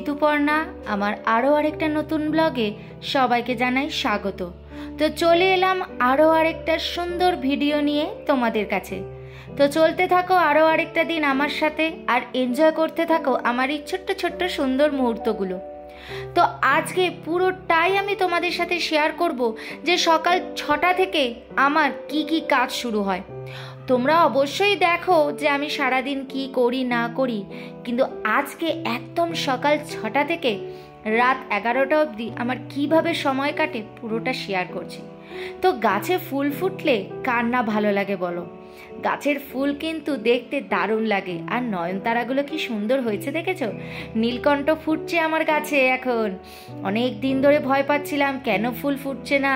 ঋতুপর্ণা আমার আরও আরেকটা নতুন ব্লগে সবাইকে জানাই স্বাগত। তো চলে এলাম আরও আরেকটা সুন্দর ভিডিও নিয়ে তোমাদের কাছে। তো চলতে থাকো আরও আরেকটা দিন আমার সাথে, আর এনজয় করতে থাকো আমার এই ছোট্ট ছোট্ট সুন্দর মুহূর্তগুলো। তো আজকে পুরোটাই আমি তোমাদের সাথে শেয়ার করব যে সকাল 6টা থেকে আমার কি কি কাজ শুরু হয়। তোমরা অবশ্যই দেখো যে আমি সারাদিন কি করি না করি, কিন্তু আজকে একদম সকাল 6টা থেকে রাত 11টা অবধি আমার কিভাবে সময় কাটে পুরোটা শেয়ার করছি। তো গাছে ফুল ফুটলে কার না ভালো লাগে বলো? গাছের ফুল কিন্তু দেখতে দারুণ লাগে, আর নয়নতারাগুলো কি সুন্দর হয়েছে দেখেছো? নীলকণ্ঠ ফুটছে আমার গাছে এখন। অনেক দিন ধরে ভয় পাচ্ছিলাম কেন ফুল ফুটছে না,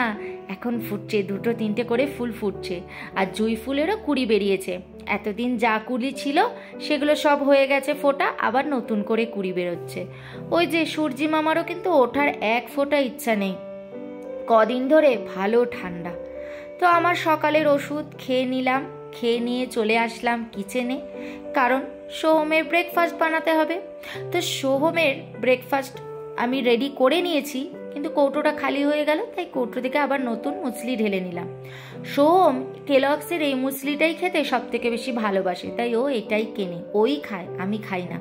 এখন ফুটছে, 2-3টে করে ফুল ফুটছে। আর জুঁই ফুলেরও কুড়ি বেরিয়েছে। এতদিন যা কুড়ি ছিল সেগুলো সব হয়ে গেছে ফোটা, আবার নতুন করে কুড়ি বেরোচ্ছে। ওই যে সূর্যি মামারও কিন্তু ওঠার এক ফোঁটা ইচ্ছা নেই, কদিন ধরে ভালো ঠান্ডা। তো আমার সকালের ওষুধ খেয়ে নিলাম, খেয়ে নিয়ে চলে আসলাম কিচেনে, কারণ সোহমের ব্রেকফাস্ট বানাতে হবে। তো সোহমের ব্রেকফাস্ট আমি রেডি করে নিয়েছি, কিন্তু কৌটোটা খালি হয়ে গেল, তাই কৌটো থেকে আবার নতুন মুসলি ঢেলে নিলাম। সোহম কেলগসের এই মুসলিটাই খেতে সব থেকে বেশি ভালোবাসে, তাই ও এটাই কেনে, ওই খায়, আমি খাই না।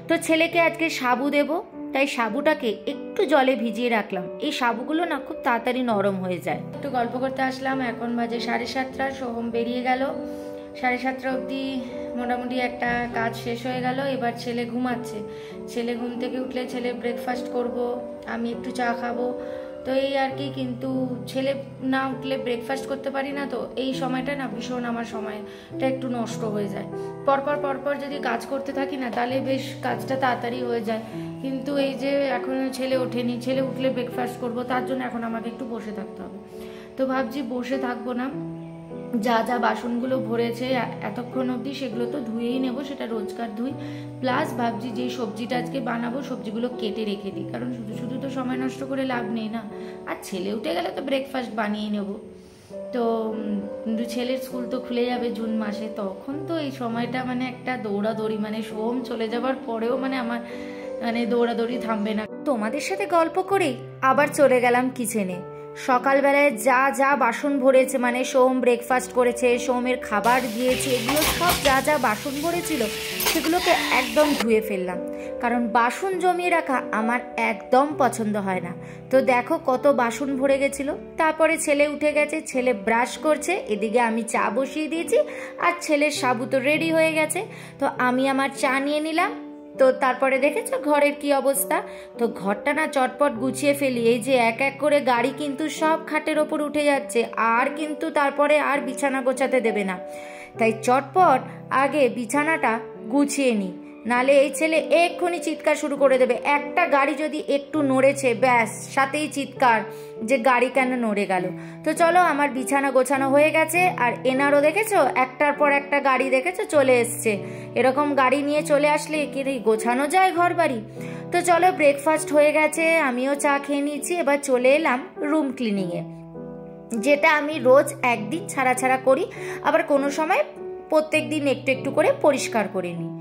তো ছেলেকে আজকে সাবু দেব, তাই সাবুটাকে একটু জলে ভিজিয়ে রাখলাম। এই সাবুগুলো না খুব তাড়াতাড়ি নরম হয়ে যায়। একটু গল্প করতে আসলাম, এখন বাজে 7:30। সোহম বেরিয়ে গেল, 7:30 অবধি মোটামুটি একটা কাজ শেষ হয়ে গেল। এবার ছেলে ঘুমাচ্ছে, ছেলে ঘুম থেকে উঠলে ছেলে ব্রেকফাস্ট করব, আমি একটু চা খাবো, তো এই আর কি। কিন্তু ছেলে না উঠলে ব্রেকফাস্ট করতে পারি না, তো এই সময়টা না ভীষণ আমার সময়টা একটু নষ্ট হয়ে যায়। পরপর যদি কাজ করতে থাকি না, তাহলে বেশ কাজটা তাড়াতাড়ি হয়ে যায়। কিন্তু এই যে এখন ছেলে ওঠেনি, ছেলে উঠলে ব্রেকফাস্ট করব, তার জন্য এখন আমাকে একটু বসে থাকতে হবে। তো ভাবছি বসে থাকবো না, যা যা বাসনগুলো ভরেছে এতক্ষণ অবধি সেগুলো তো ধুয়েই নেব, সেটা রোজকার ধুই। প্লাস ভাবছি যে সবজিটা আজকে বানাবো সেগুলো কেটে রেখে দিই, কারণ শুধু শুধু তো সময় নষ্ট করে লাভ নেই না। আর ছেলে উঠে গেলে তো ব্রেকফাস্ট বানিয়ে নেব। তো ছেলের স্কুল তো খুলে যাবে জুন মাসে, তখন তো এই সময়টা মানে একটা দৌড়াদৌড়ি, মানে সোম চলে যাবার পরেও মানে আমার মানে দৌড়াদৌড়ি থামবে না। তোমাদের সাথে গল্প করে আবার চলে গেলাম কিচেনে। সকালবেলায় যা যা বাসন ভরেছে, মানে সোম ব্রেকফাস্ট করেছে, সোমের খাবার দিয়েছে, এগুলো সব যা যা বাসন ভরেছিল সেগুলোকে একদম ধুয়ে ফেললাম, কারণ বাসন জমিয়ে রাখা আমার একদম পছন্দ হয় না। তো দেখো কত বাসন ভরে গেছিল। তারপরে ছেলে উঠে গেছে, ছেলে ব্রাশ করছে, এদিকে আমি চা বসিয়ে দিয়েছি, আর ছেলের সাবু তো রেডি হয়ে গেছে। তো আমি আমার চা নিয়ে নিলাম। তো তারপরে দেখেছো ঘরের কি অবস্থা। তো ঘরটা না চটপট গুছিয়ে ফেলি। এই যে এক এক করে গাড়ি কিন্তু সব খাটের ওপর উঠে যাচ্ছে, আর কিন্তু তারপরে আর বিছানা গোছাতে দেবে না, তাই চটপট আগে বিছানাটা গুছিয়ে নিই, নালে এই ছেলে এক্ষুনি চিৎকার শুরু করে দেবে। একটা গাড়ি যদি একটু নড়েছে, ব্যাস সাথেই চিৎকার যে গাড়ি কেন নড়ে গেল। তো চলো, আমার বিছানা গোছানো হয়ে গেছে, আর এনারও দেখেছো একটার পর একটা গাড়ি দেখেছো চলে এসছে। এরকম গাড়ি নিয়ে চলে আসলে কি গোছানো যায় ঘর বাড়ি। তো চলো, ব্রেকফাস্ট হয়ে গেছে, আমিও চা খেয়ে নিয়েছি। এবার চলে এলাম রুম ক্লিনিংয়ে, যেটা আমি রোজ একদিন ছাড়া ছাড়া করি, আবার কোনো সময় প্রত্যেক দিন একটু একটু করে পরিষ্কার করে নিই।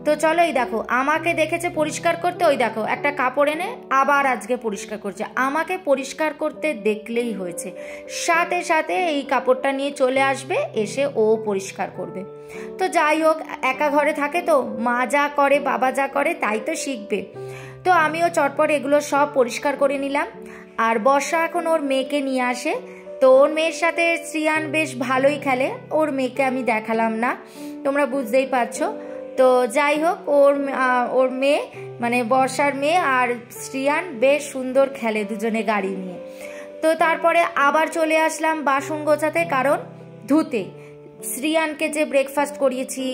তো চলো, এই দেখো আমাকে দেখেছে পরিষ্কার করতে, ওই দেখো একটা কাপড় এনে আবার আজকে পরিষ্কার করছে। আমাকে পরিষ্কার করতে দেখলেই হয়েছে, সাথে সাথে এই কাপড়টা নিয়ে চলে আসবে, এসে ও পরিষ্কার করবে। তো যাই হোক, একা ঘরে থাকে তো, মা যা করে বাবা যা করে তাই তো শিখবে। তো আমিও চটপট এগুলো সব পরিষ্কার করে নিলাম। আর বর্ষা এখন ওর মেয়েকে নিয়ে আসে, তো ওর মেয়ের সাথে শ্রিয়ান বেশ ভালোই খেলে, ওর মেয়েকে আমি দেখালাম না, তোমরা বুঝতেই পারছো। তো যাই হোক, ওর মেয়ে মানে বর্ষার মেয়ে আর শ্রিয়ান বেশ সুন্দর খেলে দুজনে গাড়ি নিয়ে। তো তারপরে আবার চলে আসলাম বাসন গোছাতে, কারণ ধুতে। শ্রিয়ানকে যে ব্রেকফাস্ট করিয়েছি,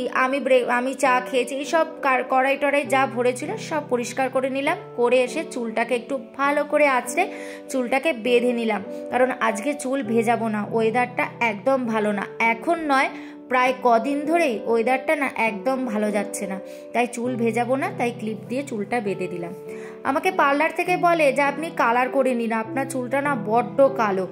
আমি চা খেয়েছি, এইসব কড়াই টড়াই যা ভরেছিল সব পরিষ্কার করে নিলাম। করে এসে চুলটাকে একটু ভালো করে আঁচড়ে চুলটাকে বেঁধে নিলাম, কারণ আজকে চুল ভেজাবো না, ওয়েদারটা একদম ভালো না। এখন নয়, প্রায় কদিন ধরেই ওয়েদারটা না একদম ভালো যাচ্ছে না, তাই চুল ভেজাবো না, তাই ক্লিপ দিয়ে চুলটা বেঁধে দিলাম। আমাকে পার্লার থেকে বলে যে আপনি কালার করে নিন, আপনার চুলটা না বড্ড কালো।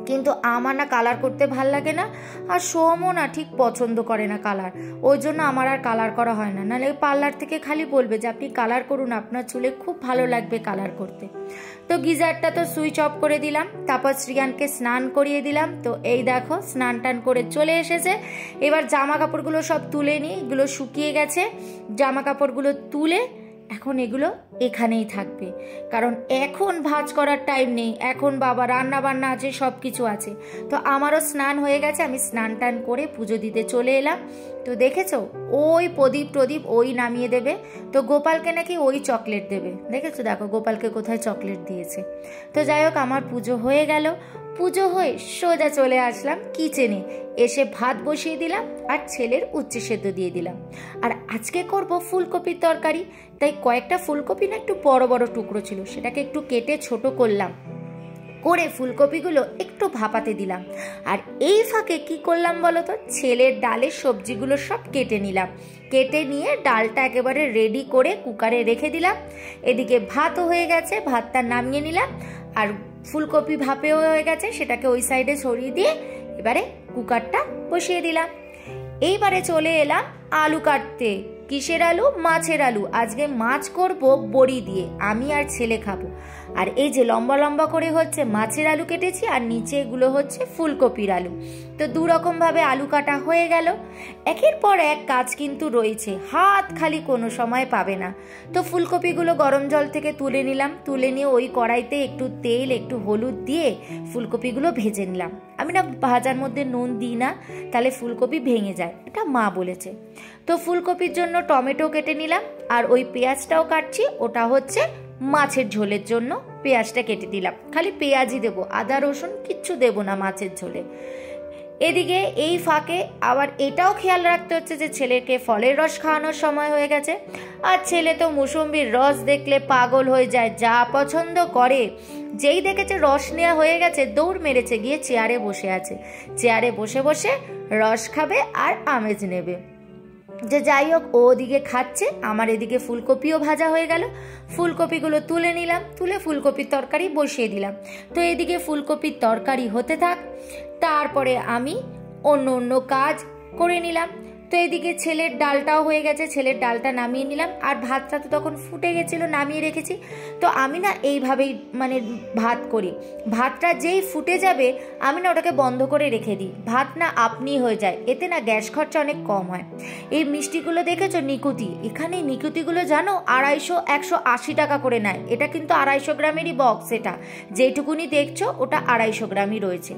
কিন্তু আমার না কালার করতে ভাল লাগে না, আর সোমও না ঠিক পছন্দ করে না কালার, ওই জন্য আমার আর কালার করা হয় না। নাহলে পার্লার থেকে খালি বলবে যে আপনি কালার করুন, আপনার চুলে খুব ভালো লাগবে কালার করতে। তো গিজারটা তো সুইচ অফ করে দিলাম, তারপর শ্রিয়ানকে স্নান করিয়ে দিলাম। তো এই দেখো স্নান টান করে চলে এসেছে। এবার জামা কাপড়গুলো সব তুলে নিই, এগুলো শুকিয়ে গেছে, জামা কাপড়গুলো তুলে এখন এগুলো এখানেই থাকবে, কারণ এখন ভাঁজ করার টাইম নেই, এখন বাবা রান্না বান্না আছে, সব কিছু আছে। তো আমারও স্নান হয়ে গেছে, আমি স্নান টান করে পুজো দিতে চলে এলাম। তো দেখেছো ওই প্রদীপ ওই নামিয়ে দেবে, তো গোপালকে নাকি ওই চকলেট দেবে, দেখেছো দেখো গোপালকে কোথায় চকলেট দিয়েছে। তো যাই হোক আমার পুজো হয়ে গেল, পুজো হয়ে সোজা চলে আসলাম কিচেনে, এসে ভাত বসিয়ে দিলাম আর ছেলের উচ্ছে সেদ্ধ দিয়ে দিলাম। আর আজকে করব ফুলকপির তরকারি, তাই কয়েকটা ফুলকপি না একটু বড় বড় টুকরো ছিল, সেটাকে একটু কেটে ছোট করলাম, করে ফুলকপিগুলো একটু ভাপাতে দিলাম। আর এই ফাঁকে কি করলাম বলো তো, ছেলের ডালের সবজিগুলো সব কেটে নিলাম, কেটে নিয়ে ডালটা একেবারে রেডি করে কুকারে রেখে দিলাম। এদিকে ভাতও হয়ে গেছে, ভাতটা নামিয়ে নিলাম, আর ফুলকপি ভাপেও হয়ে গেছে, সেটাকে ওই সাইডে সরিয়ে দিয়ে এবারে কুকারটা বসিয়ে দিলাম। এইবারে চলে এলাম আলু কাটতে। কিসের আলু? মাছের আলু। আজকে মাছ করব বড়ি দিয়ে, আমি আর ছেলে খাবো। আর এই যে লম্বা লম্বা করে হচ্ছে মাছের আলু কেটেছি, আর নিচে এগুলো হচ্ছে ফুলকপির আলু। তো দু রকম ভাবে আলু কাটা হয়ে গেল। একের পর এক কাজ কিন্তু রয়েছে, হাত খালি কোনো সময় পাবে না। তো ফুলকপিগুলো গরম জল থেকে তুলে নিলাম, তুলে নিয়ে ওই কড়াইতে একটু তেল একটু হলুদ দিয়ে ফুলকপিগুলো ভেজে নিলাম। আমি না ভাজার মধ্যে নুন দিই না, তাহলে ফুলকপি ভেঙে যায়, এটা মা বলেছে। তো ফুলকপির জন্য টমেটো কেটে নিলাম, আর ওই পেঁয়াজটাও কাটছি, ওটা হচ্ছে মাছের ঝোলের জন্য পেঁয়াজটা কেটে দিলাম। খালি পেঁয়াজই দেবো, আদা রসুন কিচ্ছু দেবো না মাছের ঝোলে। এদিকে এই ফাঁকে আবার এটাও খেয়াল রাখতে হচ্ছে যে ছেলেকে ফলের রস খাওয়ানোর সময় হয়ে গেছে। আর ছেলে তো মুসম্বির রস দেখলে পাগল হয়ে যায়, যা পছন্দ করে। যেই দেখেছে রস নেওয়া হয়ে গেছে, দৌড় মেরেছে গিয়ে চেয়ারে বসে আছে, চেয়ারে বসে বসে রস খাবে আর আমেজ নেবে। যে যাই হোক ও ওদিকে খাচ্ছে, আমার এদিকে ফুলকপিও ভাজা হয়ে গেল। ফুলকপিগুলো তুলে নিলাম, তুলে ফুলকপির তরকারি বসিয়ে দিলাম। তো এদিকে ফুলকপির তরকারি হতে থাক, তারপরে আমি অন্য অন্য কাজ করে নিলাম। তো এদিকে ছেলের ডালটাও হয়ে গেছে, ছেলের ডালটা নামিয়ে নিলাম। আর ভাতটা তো তখন ফুটে গেছিলো, নামিয়ে রেখেছি। তো আমি না এইভাবেই মানে ভাত করি, ভাতটা যেই ফুটে যাবে আমি না ওটাকে বন্ধ করে রেখে দিই, ভাত না আপনি হয়ে যায়, এতে না গ্যাস খরচা অনেক কম হয়। এই মিষ্টিগুলো দেখেছো নিকুতি, এখানে নিকুতিগুলো জানো 250 180 টাকা করে নেয়। এটা কিন্তু 250 গ্রামেরই বক্স, এটা যেটুকুনি দেখছো ওটা 250 গ্রামই রয়েছে।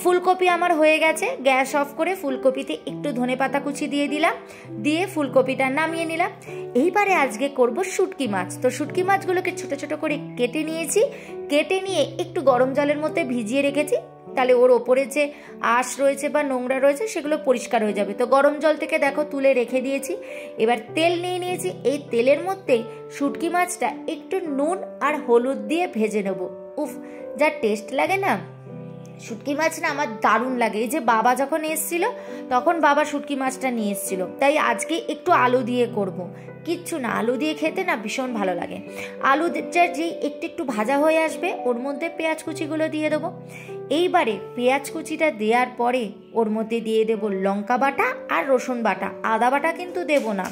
ফুলকপি আমার হয়ে গেছে, গ্যাস অফ করে ফুলকপিতে একটু ধনেপাতা কুচি দিয়ে দিলাম, দিয়ে ফুলকপিটা নামিয়ে নিলাম। এইবারে আজকে করব শুটকি মাছ। তো শুটকি মাছগুলোকে ছোট ছোট করে কেটে নিয়েছি, কেটে নিয়ে একটু গরম জলের মধ্যে ভিজিয়ে রেখেছি, তাহলে ওর ওপরে যে আঁশ রয়েছে বা নোংরা রয়েছে সেগুলো পরিষ্কার হয়ে যাবে। তো গরম জল থেকে দেখো তুলে রেখে দিয়েছি। এবার তেল নিয়ে নিয়েছি, এই তেলের মধ্যে শুটকি মাছটা একটু নুন আর হলুদ দিয়ে ভেজে নেব। উফ, যা টেস্ট লাগে না শুটকি মাছ, না আমার দারুণ লাগে। এই যে বাবা যখন এসছিল তখন বাবা শুটকি মাছটা নিয়ে এসেছিল, তাই আজকে একটু আলু দিয়ে করব। কিচ্ছু না, আলু দিয়ে খেতে না ভীষণ ভালো লাগে। আলুটা যেই একটু একটু ভাজা হয়ে আসবে ওর মধ্যে পেঁয়াজ কুচিগুলো দিয়ে দেবো। এইবারে পেঁয়াজ কুচিটা দেওয়ার পরে ওর মধ্যে দিয়ে দেবো লঙ্কা বাটা আর রসুন বাটা, আদা বাটা কিন্তু দেবো না।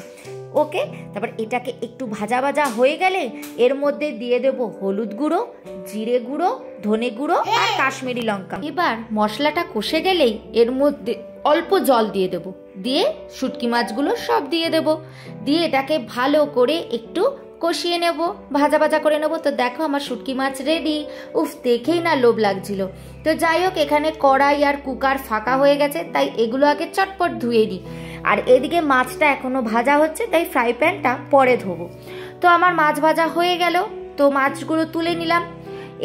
ওকে, তারপর এটাকে একটু ভাজা ভাজা হয়ে গেলে এর মধ্যে দিয়ে দেবো হলুদ গুঁড়ো, জিরে গুঁড়ো, ধনে গুঁড়ো আর কাশ্মীরি লঙ্কা। এবার মশলাটা কষে গেলেই এর মধ্যে অল্প জল দিয়ে দেবো, দিয়ে শুটকি মাছগুলো সব দিয়ে দেবো, দিয়ে এটাকে ভালো করে একটু কষিয়ে নেব, ভাজা ভাজা করে নেব। তো দেখো আমার শুটকি মাছ রেডি। উফ, দেখেই না লোভ লাগছিল। তো যাই হোক এখানে কড়াই আর কুকার ফাঁকা হয়ে গেছে, তাই এগুলো আগে চটপট ধুয়ে দিই। আর এদিকে মাছটা এখনো ভাজা হচ্ছে, তাই ফ্রাই প্যানটা পরে ধোবো। তো আমার মাছ ভাজা হয়ে গেল, তো মাছগুলো তুলে নিলাম।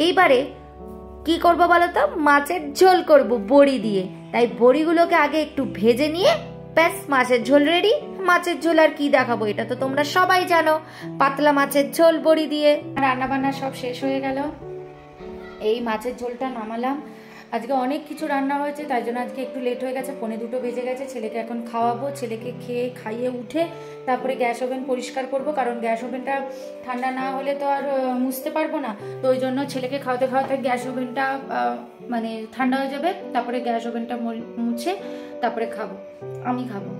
এইবারে কি করব বলো তো, মাছের ঝোল করব বড়ি দিয়ে। তাই বড়িগুলোকে আগে একটু ভেজে নিয়ে ব্যাস মাছের ঝোল রেডি। মাছের ঝোল আর কি দেখাবো, এটা তো তোমরা সবাই জানো, পাতলা মাছের ঝোল বড়ি দিয়ে। রান্না বান্না সব শেষ হয়ে গেল, এই মাছের ঝোলটা নামালাম। আজকে অনেক কিছু রান্না হয়েছে, তাই জন্য আজকে একটু লেট হয়ে গেছে, 1:45 বেজে গেছে। ছেলেকে এখন খাওয়াবো, ছেলেকে খেয়ে খাইয়ে উঠে তারপরে গ্যাস ওভেন পরিষ্কার করব, কারণ গ্যাস ওভেনটা ঠান্ডা না হলে তো আর মুছতে পারবো না। তো ওই জন্য ছেলেকে খাওয়াতে খাওয়াতে গ্যাস ওভেনটা মানে ঠান্ডা হয়ে যাবে, তারপরে গ্যাস ওভেনটা মুছে তারপরে খাবো, আমি খাবো।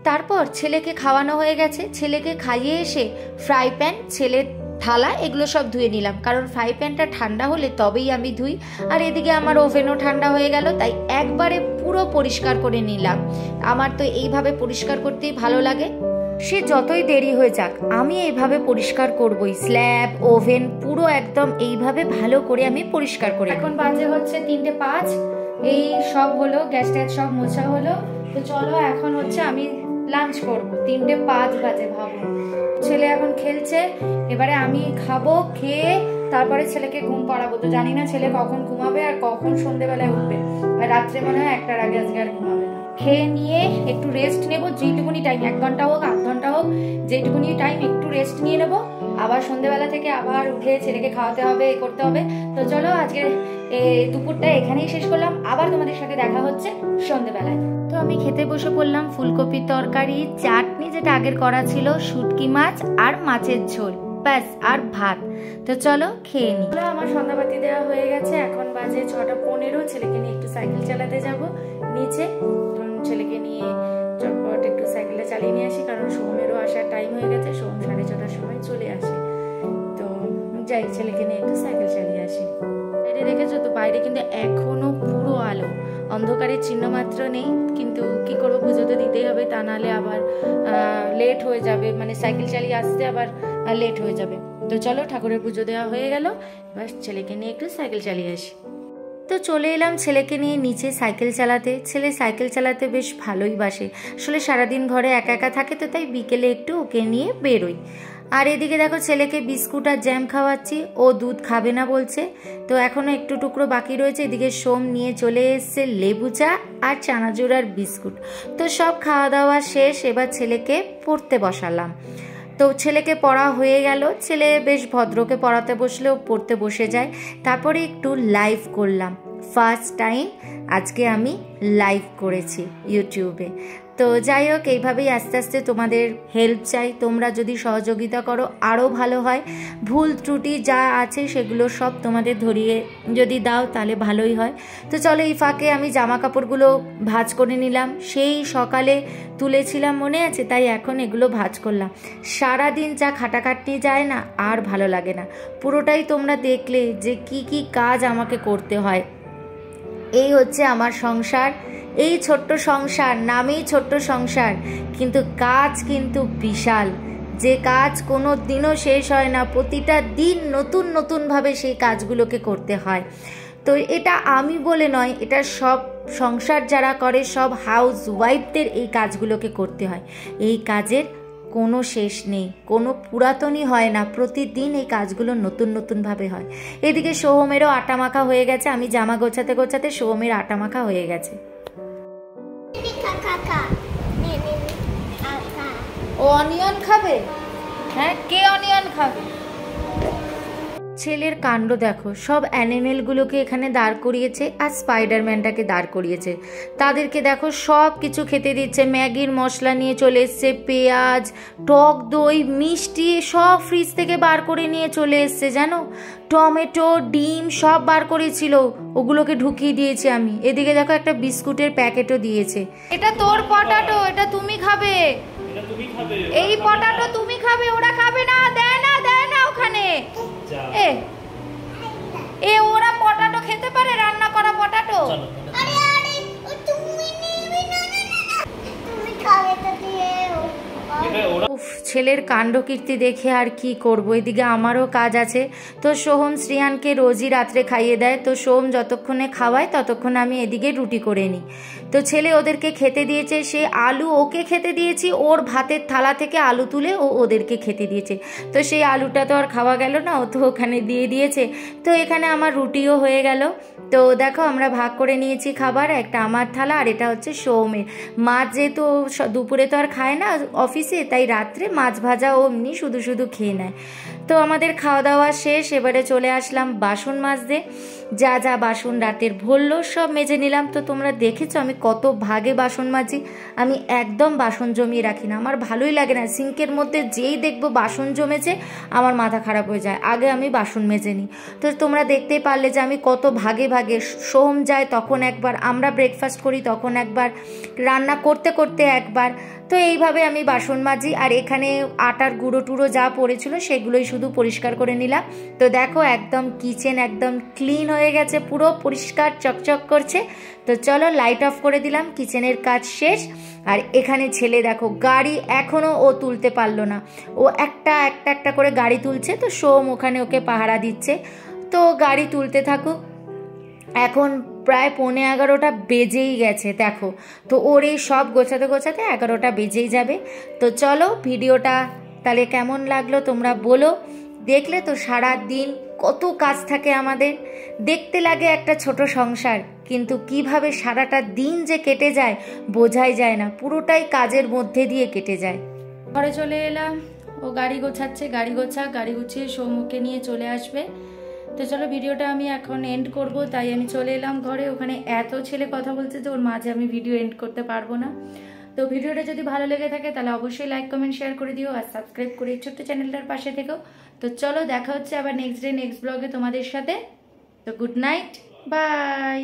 তারপর ছেলেকে খাওয়ানো হয়ে গেছে, ছেলেকে খাইয়ে এসে ফ্রাই প্যান, ছেলের থালা এগুলো সব ধুয়ে নিলাম, কারণ ফ্রাই প্যানটা ঠান্ডা হলে তবেই আমি ধুই। আর এদিকে আমার ওভেনও ঠান্ডা হয়ে গেল, তাই একবারে পুরো পরিষ্কার করে নিলাম। আমার তো এইভাবে পরিষ্কার করতেই ভালো লাগে, সে যতই দেরি হয়ে যাক আমি এইভাবে পরিষ্কার করবই। স্ল্যাব, ওভেন পুরো একদম এইভাবে ভালো করে আমি পরিষ্কার করি। এখন বাজে হচ্ছে 3:05, এই সব হলো, গ্যাস ট্যাস সব মোছা হলো। তো চলো এখন হচ্ছে আমি লাঞ্চ করবো, 3:05 বাজে, ভাবো। ছেলে এখন খেলছে, এবারে আমি খাবো, খেয়ে তারপরে ছেলেকে ঘুম পাড়াবো। তো জানি না ছেলে কখন ঘুমাবে আর কখন সন্ধ্যেবেলায় উঠবে, আর রাত্রে মনে হয় 1টার আগে আজকে আর ঘুমাবে না। খেয়ে নিয়ে একটু রেস্ট নেবো, যেটুকুনি টাইম, 1 ঘন্টা হোক 8 ঘন্টা হোক, যেটুকুনি টাইম একটু রেস্ট নিয়ে নেবো। আবার সন্ধ্যেবেলা থেকে আবার উঠে ছেলেকে খাওয়াতে হবে, করতে হবে। তো চলো আজকে দুপুরটা এখানেই শেষ করলাম, আবার তোমাদের সাথে দেখা হচ্ছে সন্ধ্যেবেলায়। তো আমি খেতে বসে পড়লাম, ফুলকপির তরকারি, চাটনি যেটা আগের করা ছিল, শুটকি মাছ আর মাছের ঝোল, ব্যাস, আর ভাত। তো চলো খেয়ে নি। আমার সন্ধ্যাবাতি দেওয়া হয়ে গেছে, এখন বাজে 6:15। ছেলেকে নিয়ে একটু সাইকেল চালাতে যাব নিচে। ছেলেকে নিয়ে চটপট একটু সাইকেলটা চালিয়ে নিয়ে আসি, কারণ সোহমেরও আসার টাইম হয়ে গেছে, সোহম 6:30টার সময় চলে আসে। তো যাই, ছেলেকে নিয়ে একটু সাইকেল চালিয়ে আসি। বাইরে দেখেছো তো, বাইরে কিন্তু এখনো পুরো আলো, অন্ধকারের চিহ্ন মাত্র নেই। কিন্তু কি করবো, পুজো তো দিতেই হবে, তা নাহলে আবার লেট হয়ে যাবে, মানে সাইকেল চালিয়ে আসতে আবার লেট হয়ে যাবে। তো চলো, ঠাকুরের পুজো দেওয়া হয়ে গেল, এবার ছেলেকে নিয়ে একটু সাইকেল চালিয়ে আসি। তো চলে এলাম ছেলেকে নিয়ে নিচে সাইকেল চালাতে। ছেলে সাইকেল চালাতে বেশ ভালোই বাসে, আসলে সারাদিন ঘরে একা একা থাকে, তো তাই বিকেলে একটু ওকে নিয়ে বেরোই। আর এদিকে দেখো ছেলেকে বিস্কুট আর জ্যাম খাওয়াচ্ছি, ও দুধ খাবে না বলছে, তো এখনো একটু টুকরো বাকি রয়েছে। এদিকে সোম নিয়ে চলে এসছে লেবু চা আর চানাচুর আর বিস্কুট। তো সব খাওয়া দাওয়া শেষ, এবার ছেলেকে পড়তে বসালাম। তো ছেলেকে পড়া হয়ে গেল, ছেলে বেশ ভদ্রকে পড়াতে বসলেও পড়তে বসে যায়। তারপরে একটু লাইভ করলাম, ফার্স্ট টাইম আজকে আমি লাইভ করেছি ইউটিউবে। তো যাই হোক, এইভাবেই আস্তে আস্তে তোমাদের হেল্প চাই, তোমরা যদি সহযোগিতা করো আরও ভালো হয়। ভুল ত্রুটি যা আছে সেগুলো সব তোমাদের ধরিয়ে যদি দাও তাহলে ভালোই হয়। তো চলো, এই ফাঁকে আমি জামা কাপড়গুলো ভাঁজ করে নিলাম, সেই সকালে তুলেছিলাম মনে আছে, তাই এখন এগুলো ভাঁজ করলাম। সারাদিন যা খাটাখাটনি যায় না, আর ভালো লাগে না। পুরোটাই তোমরা দেখলে যে কি কি কাজ আমাকে করতে হয়। এই হচ্ছে আমার সংসার, এই ছোট্ট সংসার, নামেই ছোট্ট সংসার, কিন্তু কাজ কিন্তু বিশাল। যে কাজ কোনো দিনও শেষ হয় না, প্রতিটা দিন নতুন নতুনভাবে সেই কাজগুলোকে করতে হয়। তো এটা আমি বলে নয়, এটা সব সংসার যারা করে, সব হাউস ওয়াইফদের এই কাজগুলোকে করতে হয়। এই কাজের কোনো শেষ নেই, কোনো পুরাতনই হয় না, প্রতিদিন এই কাজগুলো নতুন নতুনভাবে হয়। এদিকে সোহমেরও আটা মাখা হয়ে গেছে, আমি জামা গোছাতে গোছাতে সোহমের আটা মাখা হয়ে গেছে। ও অনিয়ন খাবে? হ্যাঁ, কে অনিয়ন খাবে? ছেলের কাণ্ড দেখো, সব অ্যানিমেলগুলোকে এখানে দাঁড় করিয়েছে আর স্পাইডারম্যানটাকে দাঁড় করিয়েছে। তাদেরকে দেখো সব কিছু খেতে দিচ্ছে, ম্যাগির মশলা নিয়ে চলে এসছে, পেঁয়াজ, টক দই, মিষ্টি সব ফ্রিজ থেকে বার করে নিয়ে চলে এসছে, জানো, টমেটো, ডিম সব বার করেছিল, ওগুলোকে ঢুকিয়ে দিয়েছি আমি। এদিকে দেখো একটা বিস্কুটের প্যাকেটও দিয়েছে। এটা তোর পটাটো, এটা তুমি খাবে, এই পটাটো তুমি খাবে, ওরা খাবে না, দেয় না, দেয় না ওখানে। এ ওরা পটাটো খেতে পারে, রান্না করা পটাটো? উফ, ছেলের কাণ্ডকীর্তি দেখে আর কি করব। এদিকে আমারও কাজ আছে। তো সোহম শ্রিয়ানকে রোজই রাত্রে খাইয়ে দেয়, তো সোহম যতক্ষণে খাওয়ায় ততক্ষণ আমি এদিকে রুটি করে নিই। তো ছেলে ওদেরকে খেতে দিয়েছে, সে আলু ওকে খেতে দিয়েছি, ওর ভাতের থালা থেকে আলু তুলে ও ওদেরকে খেতে দিয়েছে। তো সেই আলুটা তো আর খাওয়া গেল না, ও তো ওখানে দিয়ে দিয়েছে। তো এখানে আমার রুটিও হয়ে গেল। তো দেখো আমরা ভাগ করে নিয়েছি খাবার, একটা আমার থালা আর এটা হচ্ছে সোহমের। মাছ যেহেতু দুপুরে তো আর খায় না অফিসে, তাই রাত্রে মাছ ভাজা ও এমনি শুধু শুধু খেয়ে নেয়। তো আমাদের খাওয়া দাওয়া শেষ, এবারে চলে আসলাম বাসন মাজতে। যা যা বাসন রাতের ভরলো সব মেজে নিলাম। তো তোমরা দেখেছো আমি কত ভাগে বাসন মাজি, আমি একদম বাসন জমিয়ে রাখি না, আমার ভালোই লাগে না। সিঙ্কের মধ্যে যেই দেখবো বাসন জমেছে আমার মাথা খারাপ হয়ে যায়, আগে আমি বাসন মেজে নিই। তো তোমরা দেখতেই পারলে যে আমি কত ভাগে ভাগে, সোম যায় তখন একবার, আমরা ব্রেকফাস্ট করি তখন একবার, রান্না করতে করতে একবার, তো এইভাবে আমি বাসন মাজি। আর এখানে আটার গুঁড়ো টুড়ো যা পড়েছিল সেগুলোই শুধু পরিষ্কার করে নিলাম। তো দেখো একদম কিচেন একদম ক্লিন হয়ে গেছে, পুরো পরিষ্কার চকচক করছে। তো চলো লাইট অফ করে দিলাম, কিচেনের কাজ শেষ। আর এখানে ছেলে দেখো গাড়ি এখনও ও তুলতে পারলো না, ও একটা একটা করে গাড়ি তুলছে। তো সোম ওখানে ওকে পাহারা দিচ্ছে, তো গাড়ি তুলতে থাকুক। এখন প্রায় 11:15 বেজেই গেছে দেখো। তো ওর এই সব গোছাতে গোছাতে 11টা বেজেই যাবে। তো চলো ভিডিওটা তাহলে কেমন লাগলো তোমরা বলো। দেখলে তো সারা দিন কত কাজ থাকে আমাদের, দেখতে লাগে একটা ছোট সংসার, কিন্তু কিভাবে সারাটা দিন যে কেটে যায় বোঝাই যায় না, পুরোটাই কাজের মধ্যে দিয়ে কেটে যায়। ঘরে চলে এলাম, ও গাড়ি গোছাচ্ছে, গাড়ি গুছিয়ে সৌমুখকে নিয়ে চলে আসবে। তো চলো ভিডিওটা আমি এখন এন্ড করব, তাই আমি চলে এলাম ঘরে। ওখানে এত ছেলে কথা বলছে যে ওর মাঝে আমি ভিডিও এন্ড করতে পারবো না। তো ভিডিওটা যদি ভালো লেগে থাকে তাহলে অবশ্যই লাইক কমেন্ট শেয়ার করে দিও, আর সাবস্ক্রাইব করে এই ছোট্ট চ্যানেলটার পাশে থেকো। তো চলো দেখা হচ্ছে আবার নেক্সট ডে নেক্সট ব্লগে তোমাদের সাথে। তো গুড নাইট, বাই।